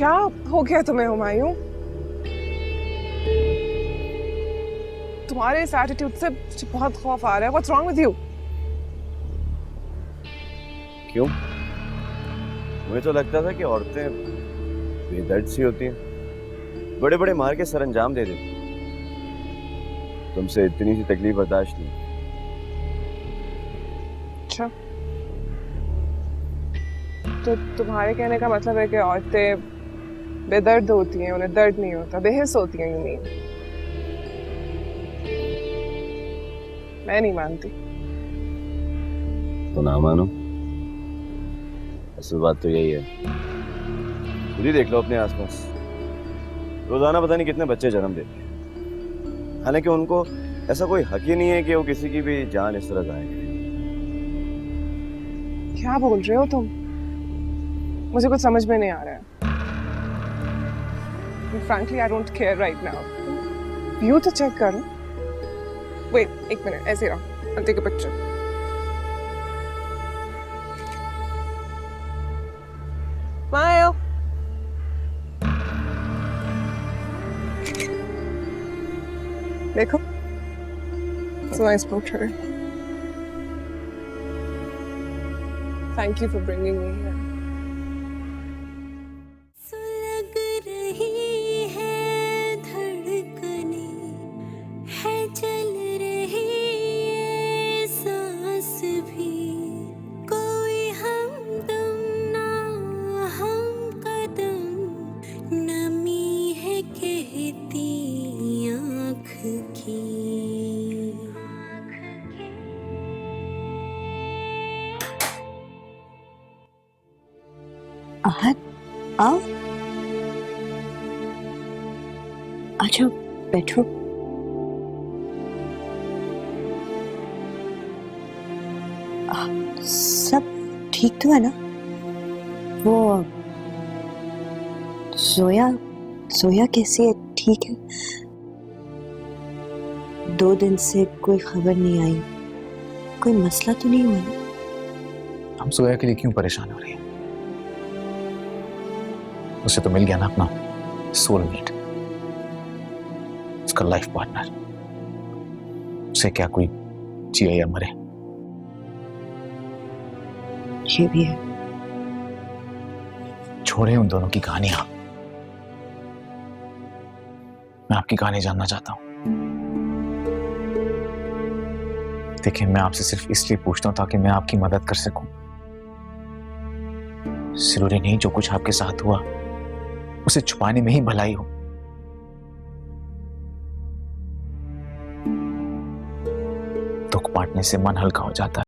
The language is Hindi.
क्या हो गया तुम्हें हुमायूं? तुम्हारे इस एटीट्यूड से मुझे बहुत खौफ आ रहा है। What's wrong with you? क्यों? मुझे तो लगता था कि औरतें बेदर्द सी होती हैं, बड़े बड़े मार के सरंजाम दे देती। तुमसे इतनी सी तकलीफ बर्दाश्त नहीं। अच्छा, तो तुम्हारे कहने का मतलब है कि औरतें बेदर्द होती हैं, उन्हें दर्द नहीं होता, बेहिस होती हैं। You mean? मैं नहीं मानती। तो ना मानो, असल बात तो यही है। खुद ही देख लो अपने आसपास, रोजाना पता नहीं कितने बच्चे जन्म देते हैं, हालांकि उनको ऐसा कोई हक ही नहीं है कि वो किसी की भी जान इस तरह जाए। क्या बोल रहे हो तुम? मुझे कुछ समझ में नहीं आ रहा है। Frankly, I don't care right now. View तो चेक करो। Wait, एक मिनट, ऐसे रहो। I'll take a picture. Smile. देखो, it's a nice portrait. Thank you for bringing me here. आहत, आओ, अच्छा बैठो। सब ठीक तो है ना? वो जोया जोया कैसी है? ठीक है? 2 दिन से कोई खबर नहीं आई, कोई मसला तो नहीं हुआ ना? हम जोया के लिए क्यों परेशान हो रही हैं? उसे तो मिल गया ना अपना सोलमेट, उसका लाइफ पार्टनर। उसे क्या कोई जिए या मरे। ये भी है। छोड़े उन दोनों की कहानियां, मैं आपकी कहानी जानना चाहता हूं। देखिए, मैं आपसे सिर्फ इसलिए पूछता हूं ताकि मैं आपकी मदद कर सकूं। जरूरी नहीं जो कुछ आपके साथ हुआ उसे छुपाने में ही भलाई हो। दुख बांटने से मन हल्का हो जाता है।